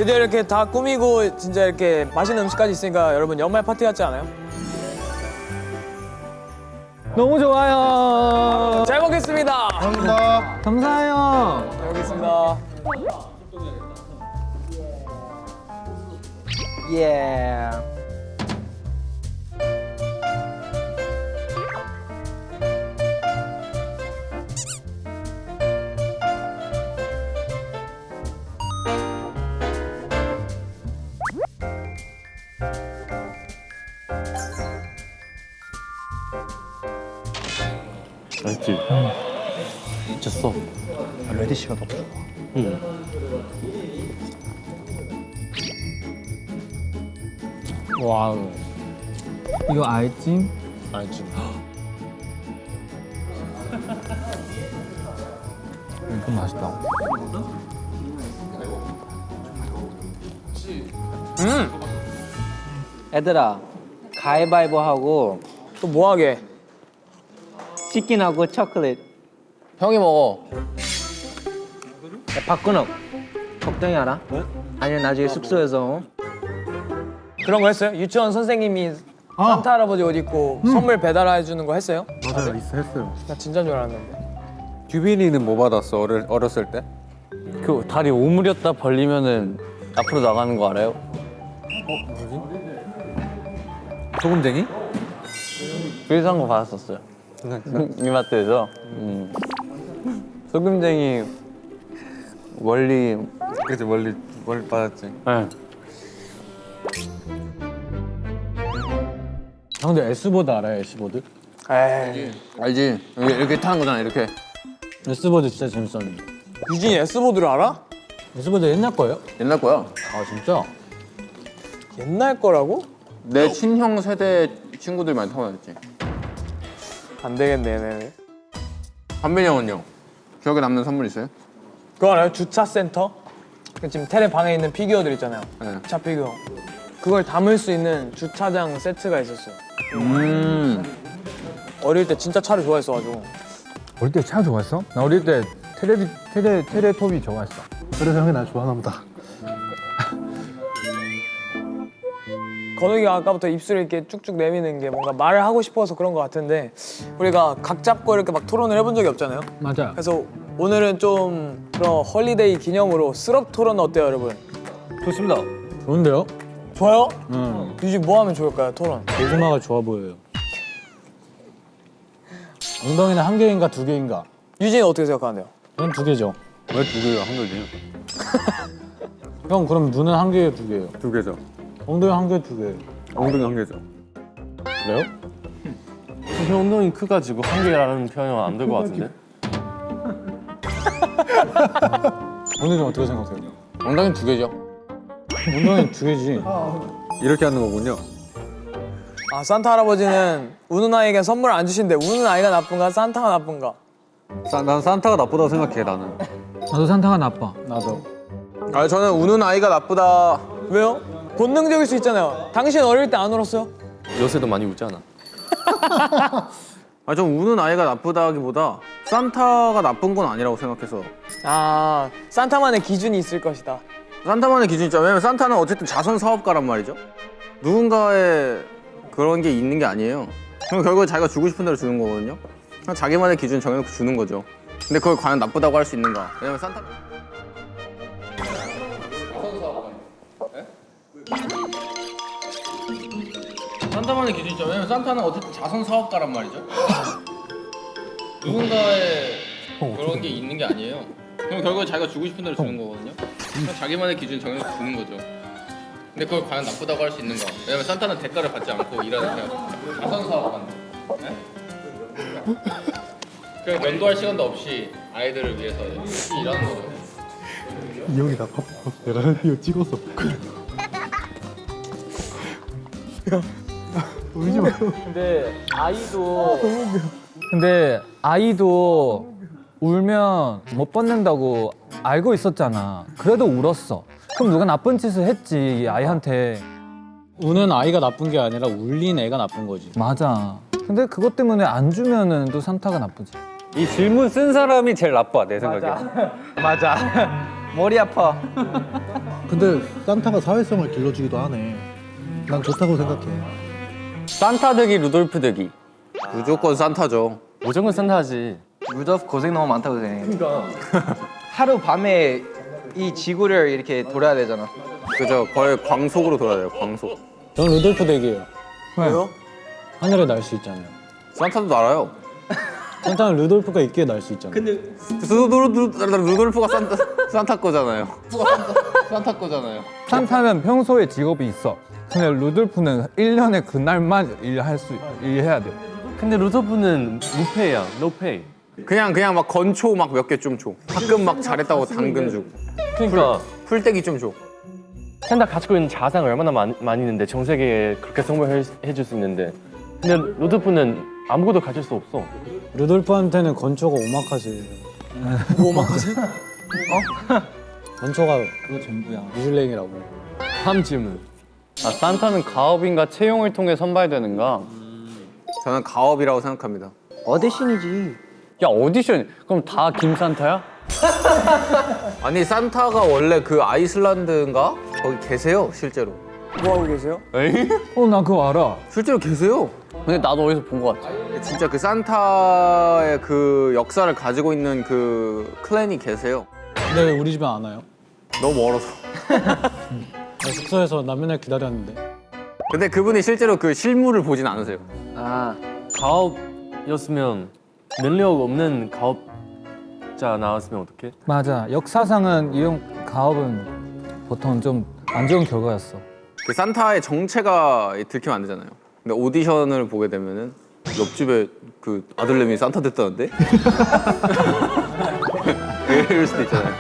드디어 이렇게 다 꾸미고 진짜 이렇게 맛있는 음식까지 있으니까 여러분 연말 파티 같지 않아요? 너무 좋아요. 잘 먹겠습니다. 감사합니다. 감사해요. 잘 먹겠습니다. 예. 맛있지? 미쳤어. 레디시가 더 좋아. 와우. 이거 알찜? 알지? 이거 맛있다. 얘들아, 가위바위보 하고 또 뭐하게? 치킨하고 초콜릿. 형이 먹어. 야, 박근홍. 적당히 알아? 아니면 나중에 숙소에서 그런 거 했어요? 유치원 선생님이 산타 할아버지 옷 입고 선물 배달해 주는 거 했어요? 맞아요, 했어요. 나 진짜인 줄 알았는데. 규빈이는 뭐 받았어? 어렸을 때? 그 다리 오므렸다 벌리면은 앞으로 나가는 거 알아요? 소금쟁이? 비슷한 거 받았었어요. 이마트에서. 소금쟁이 원리. 그치 멀리 받았지. 네. 형들 S보드 알아요? S보드? 에이. 알지? 이렇게 타는 거잖아 이렇게. S보드 진짜 재밌었는데. 유진이 S보드를 알아? S보드 옛날 거예요? 옛날 거야. 아 진짜? 옛날 거라고? 내 친형 세대 친구들 많이 타고 다녔지. 안 되겠네, 네. 한빈이 형은요? 기억에 남는 선물 있어요? 그거 알아요? 주차센터? 그 지금 테레 방에 있는 피규어들 있잖아요. 네. 차 피규어. 그걸 담을 수 있는 주차장 세트가 있었어요. 어릴 때 진짜 차를 좋아했어가지고. 어릴 때 차 좋아했어? 나 어릴 때 테레토비 좋아했어. 그래서 형이 날 좋아하나 보다. 건욱이가 아까부터 입술을 이렇게 쭉쭉 내미는 게 뭔가 말을 하고 싶어서 그런 것 같은데 우리가 각 잡고 이렇게 막 토론을 해본 적이 없잖아요. 맞아. 그래서 오늘은 좀 그런 헐리데이 기념으로 쓰럽 토론 어때요, 여러분? 좋습니다. 좋은데요? 좋아요? 응. 유진 뭐 하면 좋을까요, 토론? 고구마가 좋아 보여요. 엉덩이는 한 개인가 두 개인가? 유진이 어떻게 생각하는데요? 저는 두 개죠. 왜 두 개가 한 개지? 형 그럼 눈은 한 개에 두 개예요. 두 개죠. 엉덩이 한 개 두 개. 엉덩이 한 개죠. 그래요? 사실 엉덩이 크가지고 한 개라는 표현은 안 될 것 같은데? 오늘 좀 어떻게 생각해요? 엉덩이 두 개죠. 엉덩이 두 개지. 이렇게 하는 거군요. 아, 산타 할아버지는 우는 아이에게 선물 안 주신대. 우는 아이가 나쁜가, 산타가 나쁜가? 난 산타가 나쁘다고 생각해 나는. 나도 산타가 나빠. 나도. 아 저는 우는 아이가 나쁘다. 왜요? 본능적일 수 있잖아요. 당신 어릴 때 안 울었어요? 요새도 많이 웃잖아. 아 좀 우는 아이가 나쁘다기보다 산타가 나쁜 건 아니라고 생각해서. 아, 산타만의 기준이 있을 것이다. 산타만의 기준이 있잖아. 왜냐면 산타는 어쨌든 자선 사업가란 말이죠. 누군가의 그런 게 있는 게 아니에요. 그럼 결국에 자기가 주고 싶은 대로 주는 거거든요. 그냥 자기만의 기준 정해놓고 주는 거죠. 근데 그걸 과연 나쁘다고 할 수 있는가? 왜냐면 산타 산타만의 기준이 있죠. 왜냐면 산타는 어쨌든 자선 사업가란 말이죠. 누군가의 그런 게 있는 게 아니에요. 그럼 결국에 자기가 주고 싶은 대로 주는 거거든요. 그냥 자기만의 기준 정해놓고 주는 거죠. 근데 그걸 과연 나쁘다고 할 수 있는가? 왜냐면 산타는 대가를 받지 않고 일하는 그냥 자선 사업가인데. 네? 그냥 면도할 시간도 없이 아이들을 위해서 열심히 일하는 거죠. 이 형이 나 내가 이거 찍었어. 울지 마. 근데 아이도 울면 못 벗는다고 알고 있었잖아. 그래도 울었어. 그럼 누가 나쁜 짓을 했지 이 아이한테. 우는 아이가 나쁜 게 아니라 울린 애가 나쁜 거지. 맞아. 근데 그것 때문에 안 주면은 또 산타가 나쁘지. 이 질문 쓴 사람이 제일 나빠 내 생각에. 맞아. 머리 아파. 근데 산타가 사회성을 길러주기도 하네. 난 좋다고 생각해. 산타 득이 루돌프 득이. 무조건 산타죠. 무조건 산타지. 루돌프 고생 너무 많다고 생각해. 그러니까 하루 밤에 이 지구를 이렇게 돌아야 되잖아. 그죠. 거의 광속으로 돌아야 돼요. 광속. 저는 루돌프 덱이에요. 왜요? 하늘에 날 수 있잖아요. 산타도 날아요. 산타는 루돌프가 있기에 날 수 있잖아요. 루돌프가 산타 거잖아요. 산타 거잖아요. 산타는 평소에 직업이 있어. 근데 루돌프는 1년에 그날만 일해야 돼. 근데 루돌프는 무페이야, 노페이. 그냥 막 건초 막 몇 개 좀 줘. 가끔 막 잘했다고 당근 주고. 그러니까 풀떼기 좀 줘. 산타 가지고 있는 자산이 얼마나 많이 있는데 전 세계에 그렇게 선물해줄 수 있는데 근데 루돌프는 아무것도 가질 수 없어. 루돌프한테는 건초가 오마카세예요. 오마카세? 건초가 그거 전부야. 미슐랭이라고. 다음 질문. 아 산타는 가업인가 채용을 통해 선발되는가? 저는 가업이라고 생각합니다. 어디신이지. 야 오디션 그럼 다 김산타야? 아니 산타가 원래 그 아이슬란드인가? 거기 계세요 실제로. 뭐 하고 계세요? 나 그거 알아. 실제로 계세요. 근데 나도 어디서 본 것 같아. 진짜 그 산타의 그 역사를 가지고 있는 그 클랜이 계세요. 근데 왜 우리 집에 안 와요? 너무 멀어서. 나 숙소에서 나 맨날 기다렸는데. 근데 그분이 실제로 그 실물을 보진 않으세요. 아, 가업이었으면 능력 없는 가업자 나왔으면 어떡해? 맞아. 역사상은 이런 가업은 보통 좀 안 좋은 결과였어. 그 산타의 정체가 들키면 안 되잖아요. 근데 오디션을 보게 되면은 옆집에 그 아들내미 산타 됐다는데? 이럴 수도 있잖아요.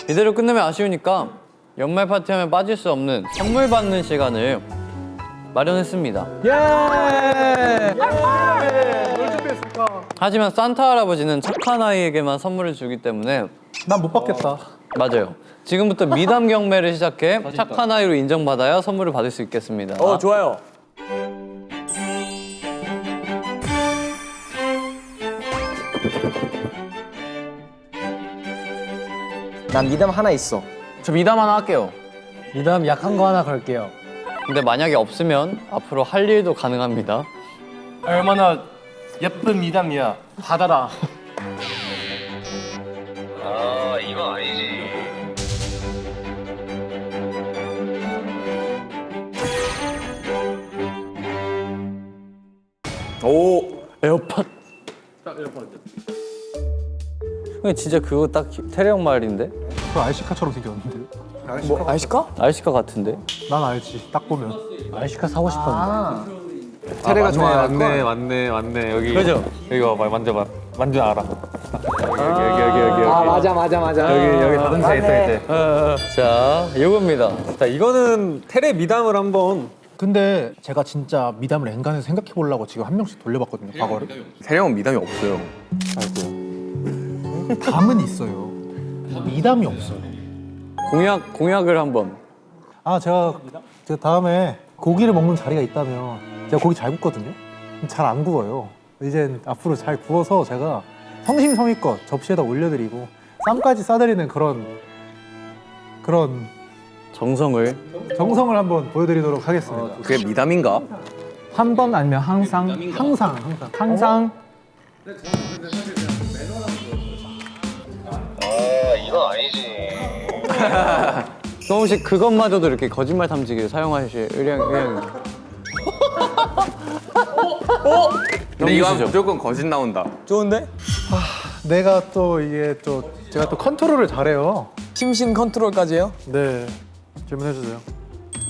이대로 끝내면 아쉬우니까 연말 파티하면 빠질 수 없는 선물 받는 시간을 마련했습니다. 예! 하지만 산타 할아버지는 착한 아이에게만 선물을 주기 때문에 난 못 받겠다. 맞아요. 지금부터 미담 경매를 시작해 착한 아이로 인정받아야 선물을 받을 수 있겠습니다. 좋아요. 난 미담 하나 있어. 저 미담 하나 할게요. 미담 약한 거 하나 걸게요. 근데 만약에 없으면 앞으로 할 일도 가능합니다. 얼마나 예쁜 미담이야. 받아라. 오. 에어팟. 근데 진짜 그거 딱 태령 말인데? 그 알시카처럼 생겼는데. 뭐 아시까? 알시카 같은데? 난 알지. 딱 보면. 알시카 사고 싶었는데. 테레가 좋아할 걸. 맞네. 여기. 그죠? 여기 와봐, 만져봐. 만져 알아. 여기. 맞아. 여기 다른 새 있어, 이제. 자, 이겁니다. 자, 이거는 테레 미담을 한번 근데 제가 진짜 미담을 엔간해서 생각해 보려고 지금 한 명씩 돌려봤거든요. 과거를. 세령은 미담이 없어요. 담은 있어요. 미담이 없어요. 공약을 한번. 아 제가 다음에 고기를 먹는 자리가 있다면 제가 고기 잘 굽거든요. 잘 안 구워요. 이젠 앞으로 잘 구워서 제가 성심성의껏 접시에다 올려드리고 쌈까지 싸드리는 그런 정성을. 정성을 한번 보여드리도록 하겠습니다. 그게 미담인가? 한 번 아니면 항상. 항상. 성훈 씨 그것마저도 이렇게 거짓말 탐지기를 사용하실 의향. 근데 이거 하면 넘기시죠. 무조건 거짓 나온다. 좋은데? 내가 또 이게 또 제가 또 컨트롤을 잘해요. 심신 컨트롤까지요? 네. 질문해 주세요.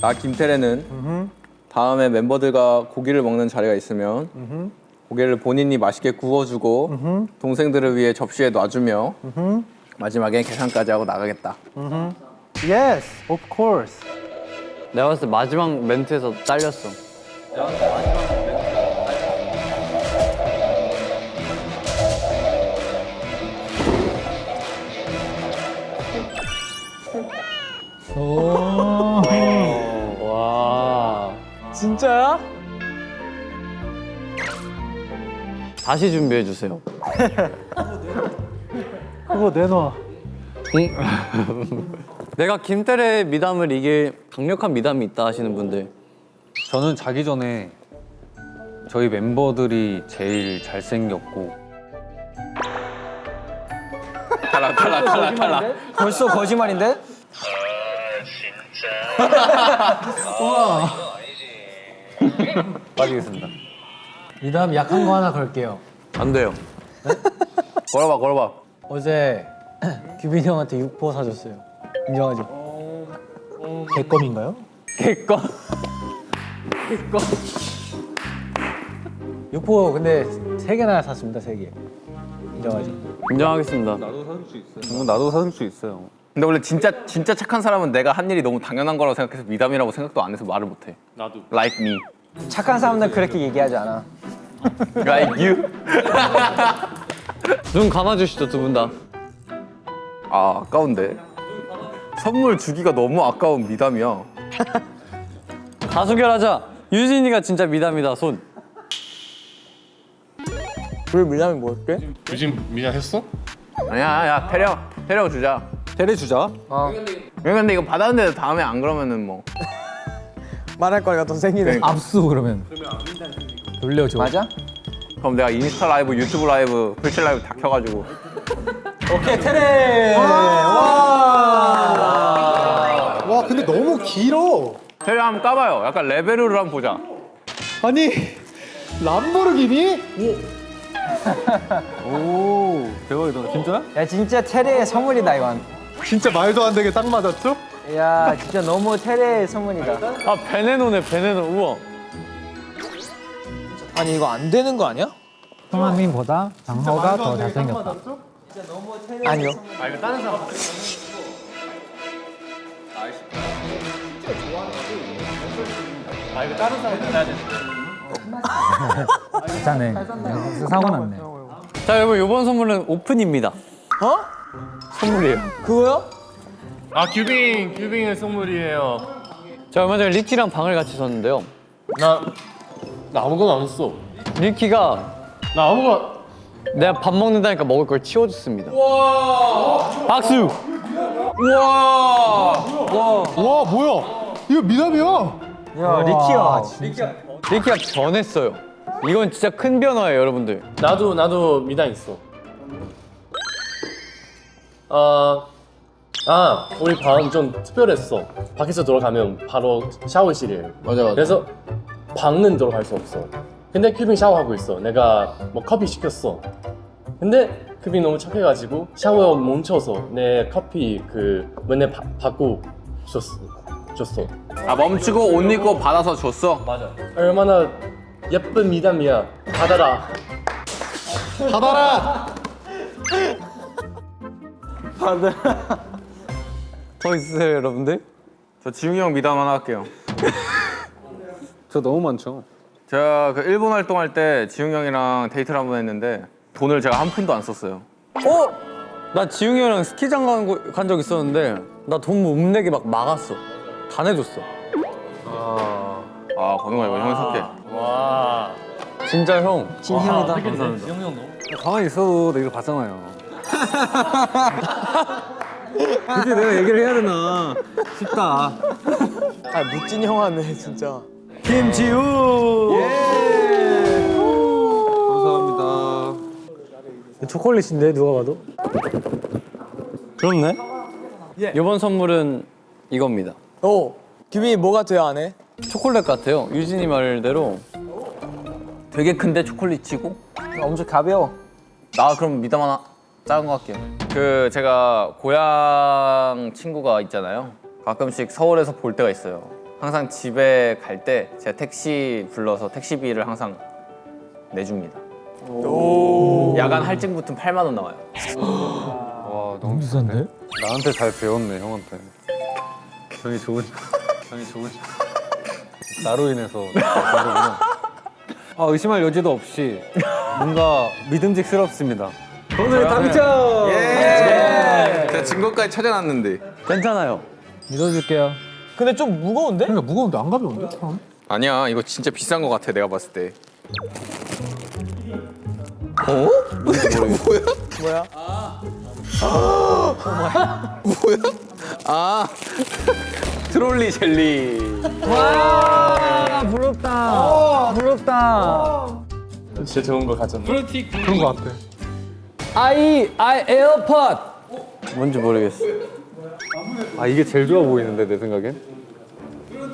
나 김태래는 다음에 멤버들과 고기를 먹는 자리가 있으면 고기를 본인이 맛있게 구워주고 동생들을 위해 접시에 놔주며 마지막에 계산까지 하고 나가겠다. Yes, of course. 내가 봤을 때 마지막 멘트에서 잘렸어. 진짜야? 다시 준비해 주세요. 그거 내놔. 내가 김태래의 미담을 이길 강력한 미담이 있다 하시는 분들. 저는 자기 전에 저희 멤버들이 제일 잘생겼고 탈락. 벌써 거짓말인데? 빠지겠습니다. 미담 약한 거 하나 걸게요. 안 돼요. 걸어봐. 어제 규빈이 형한테 육포 사줬어요. 인정하죠? 개껌인가요? 개꺼. 육포 근데 3개나 샀습니다. 3개. 인정하죠? 인정하겠습니다. 나도 사줄 수 있어요. 근데 원래 진짜 착한 사람은 내가 한 일이 너무 당연한 거라고 생각해서 미담이라고 생각도 안 해서 말을 못 해. 나도. Like me. 착한 사람들 그렇게 얘기하지 않아. Like you. 눈 감아주시죠, 두 분 다. 아, 아까운데. 선물 주기가 너무 아까운 미담이야. 다수결하자. 유진이가 진짜 미담이다, 손. 우리 밀람이 뭘게? 아니야, 야, 태려 주자. 테레 주자. 근데 이거 받았는데 다음에 안 그러면은 뭐. 말할 거니까 더 생기네. 압수 그러면. 돌려줘. 맞아? 그럼 내가 인스타 라이브, 유튜브 라이브, 트위치 라이브 다 켜가지고. 오케이 테레. 와 근데 너무 길어. 태려 한번 까봐요. 약간 레벨을 한번 보자. 아니 람보르기니? 오 대박이다. 진짜? 야 진짜 테레의 선물이다 이건. 진짜 말도 안 되게 딱 맞았죠? 야 진짜 너무 테레의 선물이다. 아, 베네노네, 베네노. 우와. 아니 이거 안 되는 거 아니야? 성한민보다 장호가 더 잘생겼다. 아니요. 짜네. 사고 났네. 자, 여러분, 이번 선물은 오픈입니다. 어? 선물이에요. 그거요? 아 규빈의 선물이에요. 자, 얼마 전에 리키랑 방을 같이 썼는데요. 나 아무거나 안 했어. 리키가 나 아무거나. 내가 밥 먹는다니까 먹을 걸 치워줬습니다. 박수! 와 뭐야? 이거 미담이야. 야 리키야. 리키가 변했어요. 이건 진짜 큰 변화예요, 여러분들. 나도 미담 있어. 우리 방 좀 특별했어. 밖에서 들어가면 바로 샤워실이에요. 맞아. 그래서 방은 들어갈 수 없어. 근데 큐빈 샤워하고 있어. 내가 뭐 커피 시켰어. 근데 큐빈 너무 착해가지고 샤워 멈춰서 내 커피 그 맨날 받고 줬어. 아, 멈추고 옷 입고 받아서 줬어? 맞아. 얼마나 예쁜 미담이야. 받아라. 더 있으세요, 여러분들? 저 지웅이 형 미담 하나 할게요. 저 너무 많죠. 제가 그 일본 활동할 때 지웅이 형이랑 데이트를 한 번 했는데 돈을 제가 한 푼도 안 썼어요. 나 지웅이 형이랑 스키장 간 적 있었는데 나 돈 못 내게 막 막았어. 다 내줬어. 아, 건우가 이거 형이 쏠게. 진짜 형. 진형이다. 가만히 있어도 내가 봤잖아요. 굳이 내가 얘기를 해야 되나 싶다. 아 묻진 형하네 진짜. 김지우. 감사합니다. 초콜릿인데 누가 봐도. 그렇네. 이번 선물은 이겁니다. 규빈이 뭐 같아요 안에? 초콜릿 같아요. 유진이 말대로. 되게 큰데 초콜릿이고? 엄청 가벼워. 나 그럼 미담 하나 작은 거 할게요. 그 제가 고향 친구가 있잖아요. 가끔씩 서울에서 볼 때가 있어요. 항상 집에 갈 때 제가 택시 불러서 택시비를 항상 내줍니다. 야간 할증 붙으면 8만 원 나와요. 와 너무 비싼데? 나한테 잘 배웠네 형한테. 형이 좋은. 나로 인해서. 아 의심할 여지도 없이 뭔가 믿음직스럽습니다. 오늘 당첨. 제가 증거까지 찾아놨는데. 괜찮아요. 믿어줄게요. 근데 좀 무거운데? 그러니까 무거운데 안 가벼운데? 참. 아니야, 이거 진짜 비싼 거 같아 내가 봤을 때. 뭐야? 트롤리 젤리. 와 부럽다. 부럽다. 진짜 좋은 거 가졌네. 그런 거 같아. 아이 에어팟. 뭔지 모르겠어. 아 이게 제일 좋아 보이는데 내 생각엔.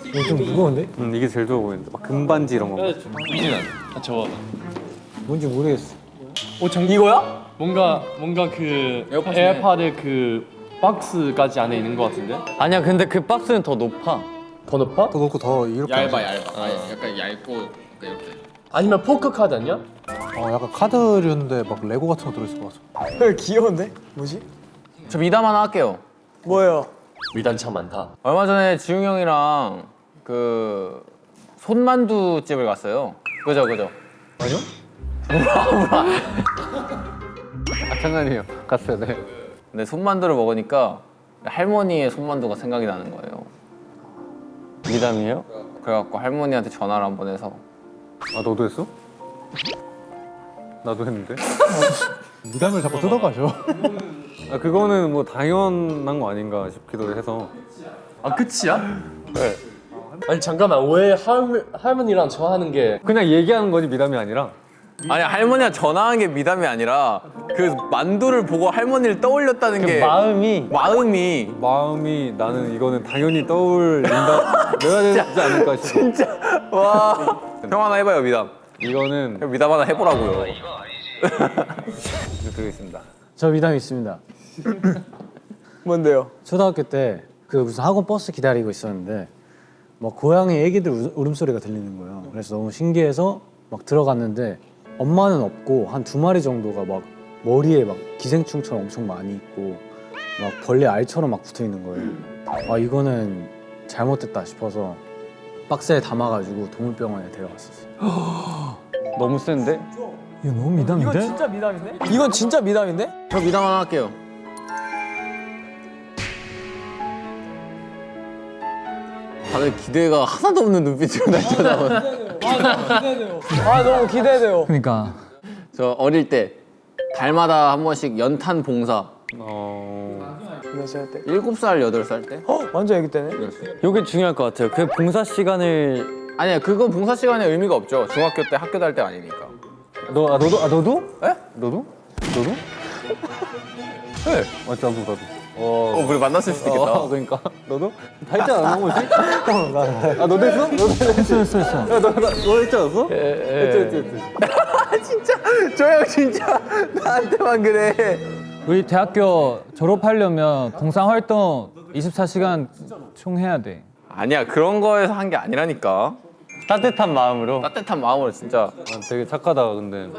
이거 좀 무거운데? 이게 제일 좋아 보이는데. 막 금반지 이런 거. 미진아, 같이 와봐. 뭔지 모르겠어. 이거야? 뭔가 그 에어팟의 그 박스까지 안에 있는 거 같은데? 아니야, 근데 그 박스는 더 높아. 더 높아? 더 놓고 더 이렇게. 얇아. 약간 얇고 이렇게. 아니면 포크 카드 아니야? 약간 카드류인데 막 레고 같은 거 들어있을 것 같아. 귀여운데? 뭐지? 저 미담 하나 할게요. 뭐예요? 미단 참 많다. 얼마 전에 지웅 형이랑 그 손만두 집을 갔어요. 그죠? 아 장난이에요. 갔어요. 네. 근데 손만두를 먹으니까 할머니의 손만두가 생각이 나는 거예요. 미담이에요? 그래갖고 할머니한테 전화를 한 번 해서 아 너도 했어? 나도 했는데. 미담을 자꾸 뜯어가죠. 아 그거는 뭐 당연한 거 아닌가 싶기도 해서. 아 끝이야? 네. 아니 잠깐만 왜 할머니랑 저 하는 게 그냥 얘기하는 거지 미담이 아니라. 아니 할머니가 전화한 게 미담이 아니라 그 만두를 보고 할머니를 떠올렸다는 게 마음이 마음이 나는 이거는 당연히 떠올린다 내가 되지 않을까 싶어. 진짜 와. 형 하나 해봐요 미담. 이거는 형 미담 하나 해보라고요. 이거 드리겠습니다. 저 미담이 있습니다. 뭔데요? 초등학교 때 그 무슨 학원 버스 기다리고 있었는데 막 고양이 애기들 울음소리가 들리는 거예요. 그래서 너무 신기해서 막 들어갔는데 엄마는 없고 한 2마리 정도가 막 머리에 막 기생충처럼 엄청 많이 있고 막 벌레 알처럼 막 붙어 있는 거예요. 아 이거는 잘못됐다 싶어서 박스에 담아가지고 동물병원에 데려갔었어요. 너무 센데? 이거 너무 이건 미담인데? 진짜 미담인데? 이건 진짜 미담인데? 저 미담 하나 할게요. 다들 기대가 하나도 없는 눈빛으로 날 쳐다보는. 아 너무 기대돼요. 그러니까 저 어릴 때 달마다 한 번씩 연탄 봉사. 몇 살 때? 7살, 8살 때? 완전 애기 때네. 이게 중요할 것 같아요. 그 봉사 시간을 아니야, 그건 봉사 시간에 의미가 없죠. 중학교 때 학교 다닐 때가 아니니까. 너도? 에? 너도? 네. 나도. 우리 만났을 수도 있겠다. 그러니까 너도? 다 했지 않았나 뭐지? 아 너도 했어? 했어. 너 했지 않았어? 했지. 저 형 진짜 나한테만 그래. 우리 대학교 졸업하려면 봉사활동 24시간 총 해야 돼. 아니야, 그런 거에서 한 게 아니라니까. 따뜻한 마음으로. 따뜻한 마음으로 진짜. 아, 되게 착하다 근데.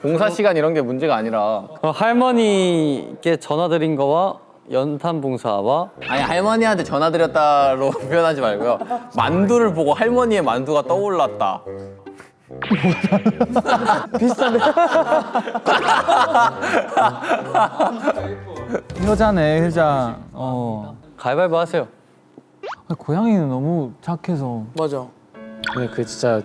봉사 시간 이런 게 문제가 아니라. 할머니께 전화드린 거와 연탄 봉사와 아니, 할머니한테 전화드렸다로 표현하지 말고요. 만두를 보고 할머니의 만두가 떠올랐다. 효자네 효자. 가위바위보 하세요. 고양이는 너무 착해서. 맞아. 근데 그게 진짜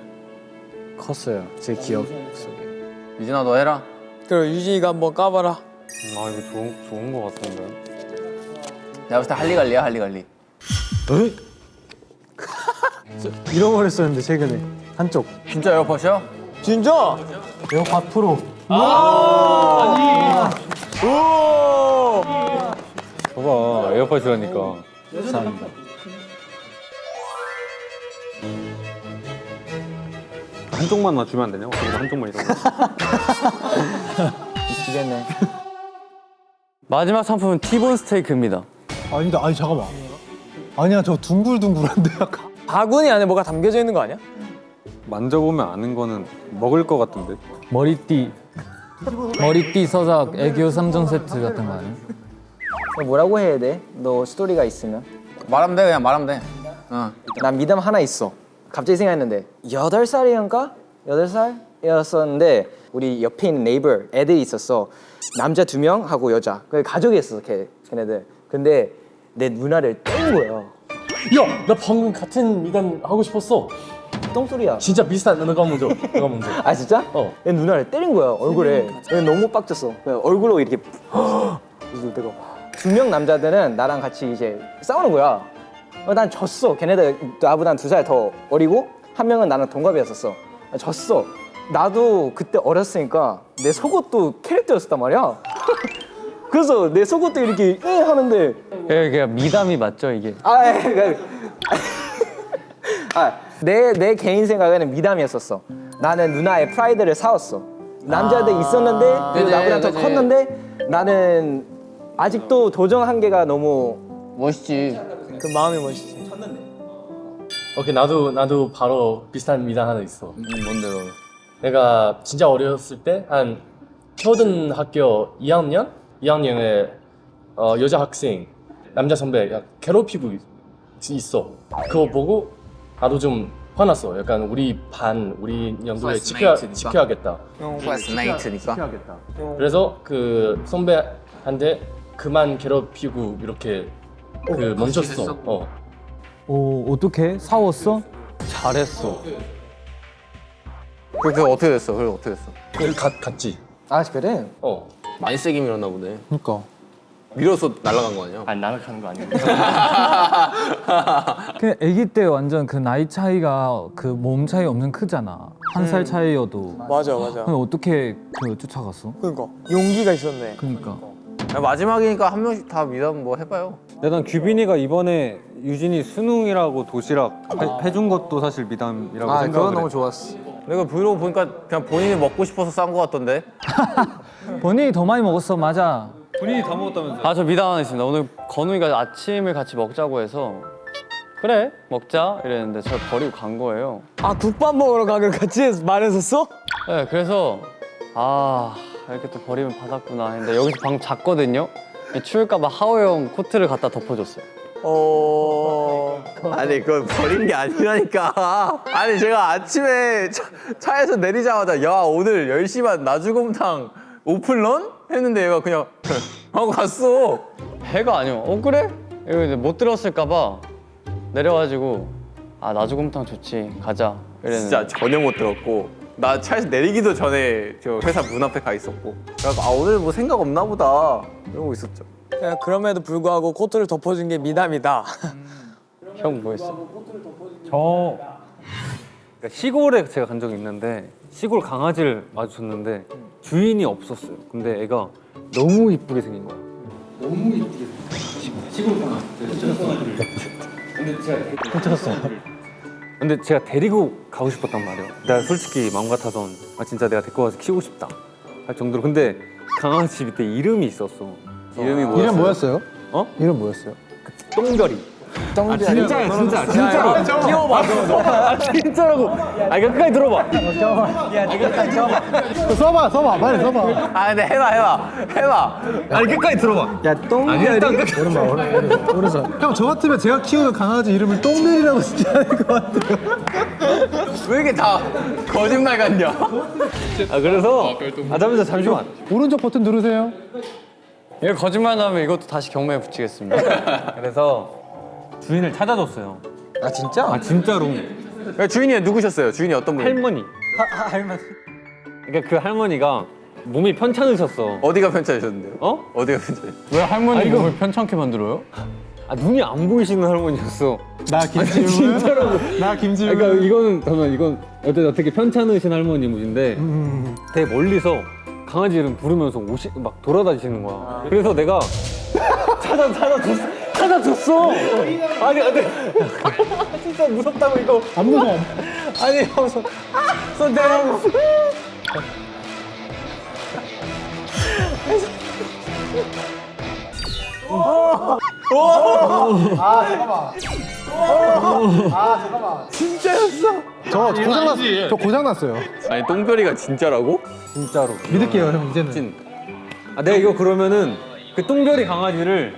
컸어요. 제 기억 속에. 유진아, 너 해라. 그럼 유진이가 한번 까봐라. 아 이거 좋은 거 같은데. 내가 봤을 때 할리갈리야, 할리갈리. 잃어버렸었는데 최근에 한쪽 진짜 에어팟이야? 진짜? 에어팟 프로. 봐봐 에어팟이라니까. 감사합니다. 한쪽만 맞추면 안 되냐? 어떻게 한쪽만 이런 거. 미치겠네. 마지막 상품은 티본 스테이크입니다. 아니다, 아니 잠깐만. 아니야, 저 둥글둥글한데 약간. 바구니 안에 뭐가 담겨져 있는 거 아니야? 만져보면 아는 거는 먹을 거 같은데. 머리띠 서작 애교 3종 세트 같은 거 아니야? 뭐라고 해야 돼? 너 스토리가 있으면? 말하면 돼, 그냥 말하면 돼. 난 미담 하나 있어. 갑자기 생각했는데 8살이었는가? 8살이었었는데 우리 옆에 있는 네이버 애들이 있었어. 남자 2명 하고 여자. 그 가족이었어, 걔네들. 근데 내 누나를 뗀 거야. 야! 나 방금 같은 미담 하고 싶었어. 똥소리야. 진짜 비슷한 너가 먼저. 너가 먼저. 아 진짜? 어. 얘 누나를 때린 거야 얼굴에. 얘 너무 빡쳤어. 그냥 얼굴로 이렇게. 그래서 내가 2명 남자들은 나랑 같이 이제 싸우는 거야. 난 졌어. 걔네들 나보다 2살 더 어리고 한 명은 나랑 동갑이었었어. 졌어. 나도 그때 어렸으니까 내 속옷도 캐릭터였단 말이야. 그래서 내 속옷도 이렇게 하는데 이게 미담이 맞죠 이게? 내 개인 생각에는 미담이었었어. 나는 누나의 프라이드를 사왔어. 남자들 있었는데 그리고 그지, 나보다 더 그지. 컸는데 나는 아직도 도전 한계가 너무 멋있지. 그 마음이 멋있지. 오케이 나도 바로 비슷한 미담 하나 있어. 뭔데 너? 내가 진짜 어렸을 때 한 초등학교 2학년에 여자 학생 남자 선배 괴롭히고 있어. 그거 보고 나도 좀 화났어. 약간 우리 반 우리 연도에 지켜야겠다. 클래스메이트니까. 그래서 그 선배한테 그만 괴롭히고 이렇게 그 멈췄어. 어떻게 싸웠어? 잘했어. 그래서 어떻게 됐어? 그래서 어떻게 됐어? 갔지. 아 그래? 많이 세게 밀었나 보네. 그러니까. 밀어서 날아간 거 아니야? 아니 날아가는 거 아니야. 그 아기 때 완전 그 나이 차이가 그 몸 차이 엄청 크잖아. 1살 차이여도. 맞아. 근데 어떻게 그 쫓아갔어? 그러니까 용기가 있었네. 그러니까. 마지막이니까 한 명씩 다 미담 뭐 해봐요. 난 규빈이가 이번에 유진이 수능이라고 도시락 해준 것도 사실 미담이라고 생각을 그건 해. 너무 좋았어. 내가 브이로그 보니까 그냥 본인이 먹고 싶어서 싼 거 같던데. 본인이 더 많이 먹었어, 맞아. 본인이 다 먹었다면서. 아 저 미담 하나 있습니다. 오늘 건우이가 아침을 같이 먹자고 해서 그래 먹자 이랬는데 저를 버리고 간 거예요. 아 국밥 먹으러 가기로 같이 말했었어? 네 그래서 아 이렇게 또 버리면 받았구나 했는데 여기서 방금 잤거든요. 추울까봐 하우형 코트를 갖다 덮어줬어요. 아니 그건 버린 게 아니라니까. 아니 제가 아침에 차에서 내리자마자 야 오늘 10시만 나주곰탕 오픈런? 했는데 얘가 그냥 하고 갔어. 해가 아니요. 그래? 이거 이제 못 들었을까봐 내려가지고 아 나주곰탕 좋지 가자 이랬는데 진짜 전혀 못 들었고 나 차에서 내리기도 전에 저 회사 문 앞에 가 있었고 그래서 아 오늘 뭐 생각 없나 보다 이러고 있었죠. 야, 그럼에도 불구하고 코트를 덮어준 게 미담이다. 형 뭐 했어? 그러니까 시골에 제가 간 적이 있는데 시골 강아지를 마주쳤는데 주인이 없었어요. 근데 애가 너무 이쁘게 생긴 거야. 근데 제가 데리고 가고 싶었단 말이에요. 내가 솔직히 마음 같아선 아 진짜 내가 데리고 가서 키우고 싶다 할 정도로. 근데 강아지 밑에 이름이 있었어. 이름이 뭐였어요? 이름 뭐였어요? 어? 이름 뭐였어요? 똥별이. 똥별이. 진짜로. 끼워봐. 진짜라고. 아 이거 끝까지 들어봐. 써봐 빨리 써봐. 아 근데 해봐. 아니 끝까지 들어봐. 야 똥별이. 오른손. 형 저 같으면 제가 키우는 강아지 이름을 똥별이라고 쓰지 않을 것 같아요. 왜 이렇게 다 거짓말 같냐? 아 그래서 잠시만. 오른쪽 버튼 누르세요. 이거 거짓말 나오면 이것도 다시 경매에 붙이겠습니다. 그래서 주인을 찾아줬어요. 아 진짜? 아 진짜로. 주인이 누구셨어요? 주인이 어떤 분? 할머니. 할머니. 그러니까 그 할머니가 몸이 편찮으셨어. 어디가 편찮으셨는데요? 어? 어디가 편찮으셨어요? 왜 할머니 몸을 편찮게 만들어요? 아 눈이 안 보이시는 할머니였어. 나 김지훈. 진짜라고. 나 김지훈. 그러니까 이건 어떻게 편찮으신 할머니 모신데 되게 멀리서 강아지 이름 부르면서 막 돌아다니시는 거야. 그래서 내가 찾아줬어. 아니 진짜 무섭다고 이거. 안 무서워. 아니 하면서 손 대라고. 저 고장났어요. 저 고장났어요. 아니 똥별이가 진짜라고? 진짜로. 믿을게요 형 이제는. 진. 아 내가 이거 그러면은 그 똥별이 강아지를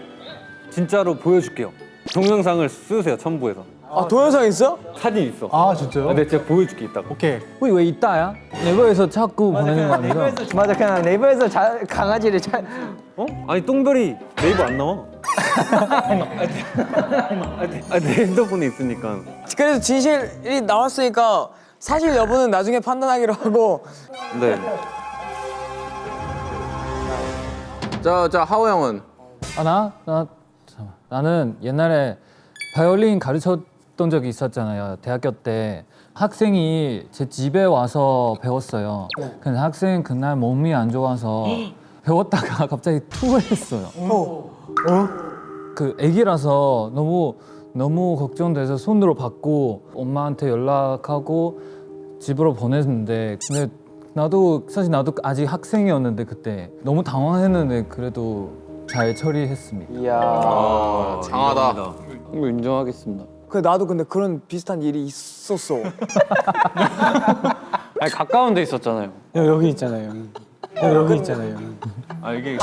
진짜로 보여줄게요. 동영상을 쓰세요 첨부해서. 아 동영상 있어? 사진 있어. 아 진짜요? 근데 제가 보여줄게 이따가. 오케이. 왜 있다야? 네이버에서 자꾸 보내는 거 아니야? 맞아, 그냥 네이버에서 강아지를 어? 아니 똥별이 네이버 안 나와. 내 핸드폰에 있으니까. 그래서 진실이 나왔으니까 사실 여부는 나중에 판단하기로 하고. 네. 자 하오 형은 나는 옛날에 바이올린 가르쳤던 적이 있었잖아요. 대학교 때 학생이 제 집에 와서 배웠어요. 근데 학생 그날 몸이 안 좋아서 배웠다가 갑자기 토했어요. 그 아기라서 너무 걱정돼서 손으로 받고 엄마한테 연락하고 집으로 보냈는데 근데 나도 아직 학생이었는데 그때 너무 당황했는데 그래도 잘 처리했습니다. 이야. 장하다. 이거 인정하겠습니다. 나도 근데 그런 비슷한 일이 있었어. 아니 가까운 데 있었잖아요. 여기 있잖아요. 여기 있잖아요. 아 이게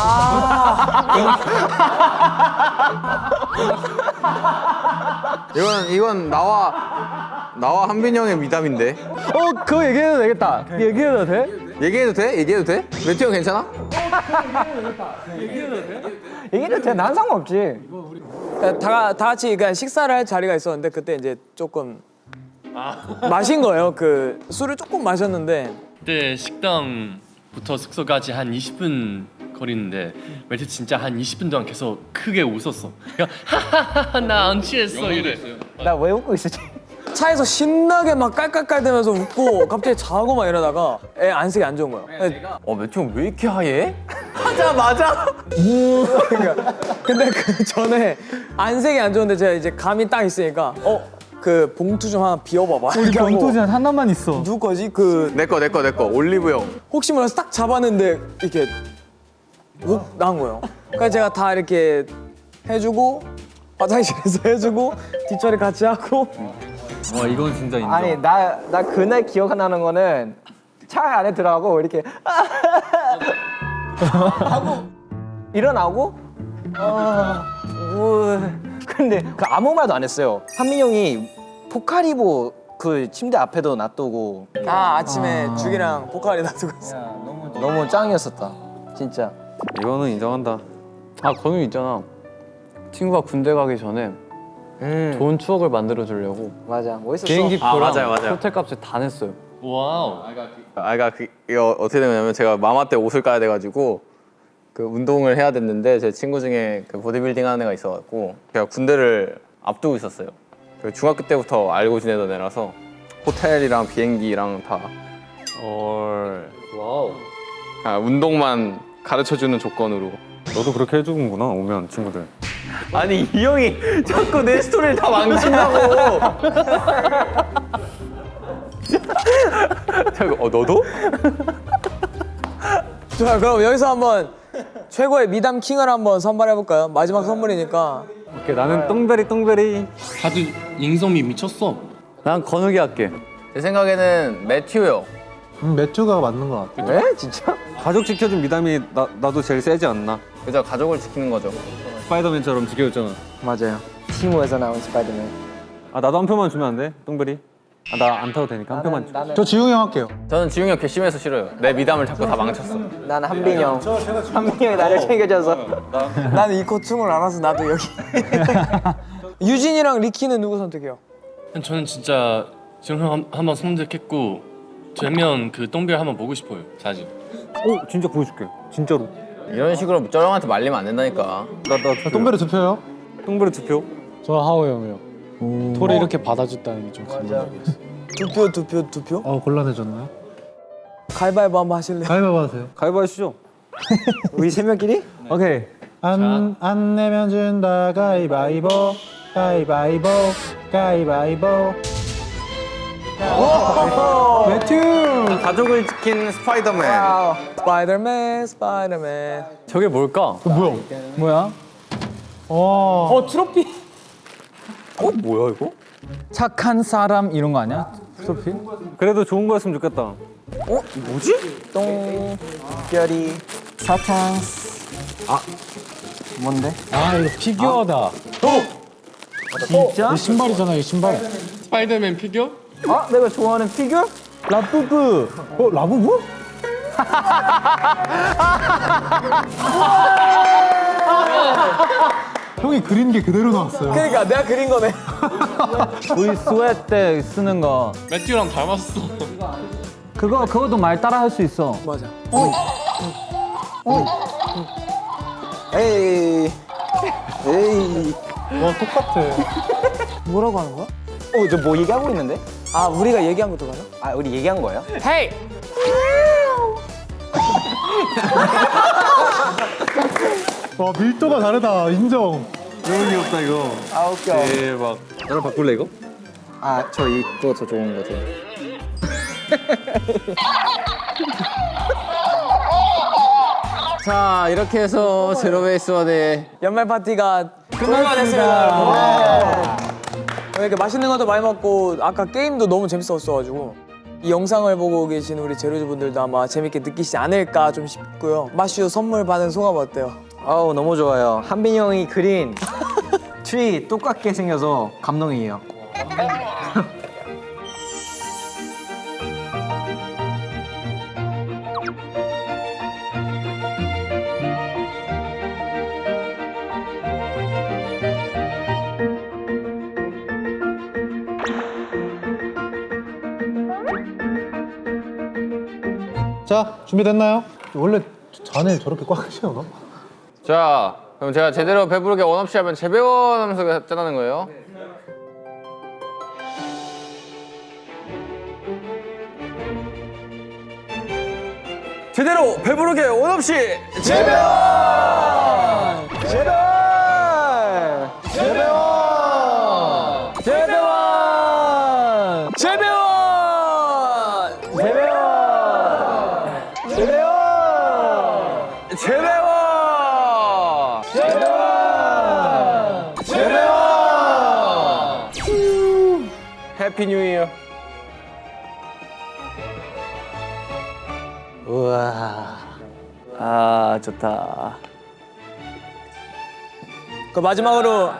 이건 나와 한빈이 형의 미담인데. 그거 얘기해도 되겠다. 얘기해도 돼? 얘기해도 돼? 얘기해도 돼? 매튜 형 괜찮아? 얘기도 돼. 난 상관없지. 다 같이 그냥 식사를 할 자리가 있었는데 그때 이제 조금 마신 거예요. 그 술을 조금 마셨는데 그때 식당부터 숙소까지 한 20분 거리인데 매트 진짜 한 20분 동안 계속 크게 웃었어. 하하하하 나 안 취했어 이래. 나 왜 웃고 있었지? 차에서 신나게 막 깔깔깔대면서 웃고 갑자기 자고 막 이러다가 애 안색이 안 좋은 거예요. 매튜 형 왜 이렇게 하얘? 그러니까 근데 그 전에 안색이 안 좋은데 제가 이제 감이 딱 있으니까 그 봉투 좀 하나 비워봐봐. 우리 봉투전 하나만 있어. 누구 거지? 그 내 거 올리브 형. 혹시 몰라서 딱 잡았는데 이렇게 욱 나온 거예요. 그래서 제가 다 이렇게 해주고 화장실에서 해주고 뒷처리 같이 하고. 와 이건 진짜 인정. 아니 나 그날 기억나는 거는 차 안에 들어가고 이렇게 하고 일어나고 근데 그 아무 말도 안 했어요. 한민이 형이 포카리보 그 침대 앞에도 놔두고 아침에 죽이랑 포카리 놔두고 있어. 너무 짱이었었다. 진짜. 이거는 인정한다. 아 건우 있잖아. 친구가 군대 가기 전에 좋은 추억을 만들어 주려고 맞아. 멋있었어. 비행기 표랑 맞아요. 호텔 값을 다 냈어요. 와우. 이거 어떻게 된 거냐면 제가 마마 때 옷을 까야 돼가지고 그 운동을 해야 됐는데 제 친구 중에 그 보디빌딩 하는 애가 있어갖고 제가 군대를 앞두고 있었어요. 그 중학교 때부터 알고 지내던 애라서 호텔이랑 비행기랑 다 와우. 운동만 가르쳐주는 조건으로. 너도 그렇게 해주는구나 오면 친구들. 아니 이 형이 자꾸 내 스토리를 다 망친다고. 너도? 좋아, 그럼 여기서 한번 최고의 미담 킹을 한번 선발해 볼까요? 마지막 선물이니까. 오케이 나는 똥베리. 다들 인성미 미쳤어. 난 건욱이 할게. 제 생각에는 매튜 형. 매튜가 맞는 것 같아. 왜? 진짜? 가족 지켜준 미담이 나도 제일 세지 않나? 그죠, 가족을 지키는 거죠. 스파이더맨처럼 지켜줬잖아. 맞아요. 티모에서 나온 스파이더맨. 아 나도 한 표만 주면 안 돼? 똥베리? 아 나 안 타도 되니까 한 표만 줘. 저 지웅이 형 할게요. 저는 지웅이 형 괘씸해서 싫어요. 내 미담을 자꾸 다 망쳤어. 나는 한빈이 형. 한빈이 형이 나를 챙겨줘서. 나는 이 고충을 알아서 나도 여기. 유진이랑 리키는 누구 선택해요? 저는 진짜 지금 한번 선택했고 되면 그 똥별 한번 보고 싶어요. 자주. 진짜 보여줄게. 진짜로. 이런 식으로 쩌렁한테 말리면 안 된다니까. 나 똥배를 두 표요. 똥베리 2표. 저 하오 형이요. 토를 이렇게 받아줬다는 게 좀 감동이었어. 두 표? 곤란해졌나요? 가위바위보 한번 하실래요? 가위바위보 하세요. 가위바위보 하시죠. 우리 세 명끼리? 오케이. 안 내면 준다 가위바위보 가위바위보 가위바위보. 매튜. 가족을 지킨 스파이더맨. 스파이더맨. 저게 뭘까? 뭐야? 트로피. 뭐야 이거? 착한 사람 이런 거 아니야? 트로피? 그래도 좋은 거였으면 좋겠다. 똥별이 사탕. 뭔데? 아 이거 피규어다. 진짜? 이 신발이잖아, 이 신발. 스파이더맨 피규어? 아, 내가 좋아하는 피규어? 라부부. 라부부? 형이 그린 게 그대로 나왔어요. 그러니까 내가 그린 거네. 우리 스웨트 때 쓰는 거. 매튜랑 닮았어. 그것도 말 따라 할 수 있어. 맞아. 에이. 에이. 와 똑같아. 뭐라고 하는 거야? 저 뭐 얘기하고 있는데? 아 우리가 얘기한 것도 가요? 아, 우리 얘기한 거예요? 헤이. 와 밀도가 다르다. 인정. 너무 귀엽다 이거. 아, 웃겨. 대박. 나랑 바꿀래 이거? 아, 저 이거 더 좋은 거 같아요. 자 이렇게 해서 제로베이스원의 연말 파티가 끝났습니다. 이렇게 맛있는 것도 많이 먹고 아까 게임도 너무 재밌었어가지고 이 영상을 보고 계신 우리 제로즈 분들도 아마 재밌게 느끼시지 않을까 좀 싶고요. 마슈 선물 받은 소감 어때요? 아우, 너무 좋아요. 한빈이 형이 그린 트리 똑같게 생겨서 감동이에요. 자 준비됐나요? 원래 잔을 저렇게 꽉 채우나? 자 그럼 제가 제대로 배부르게 원 없이 하면 재배원 하면서 짠하는 거예요. 제대로 배부르게 원 없이 재배원! 제발! 재배원! 재배원! 재배원! 재배원! 재배원! 해피 뉴 이어. 아 좋다. 그 마지막으로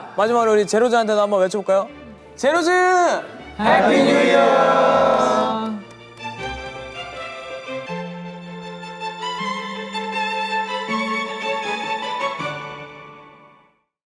우리 제로즈한테도 한번 외쳐볼까요? 제로즈! 해피 뉴 이어!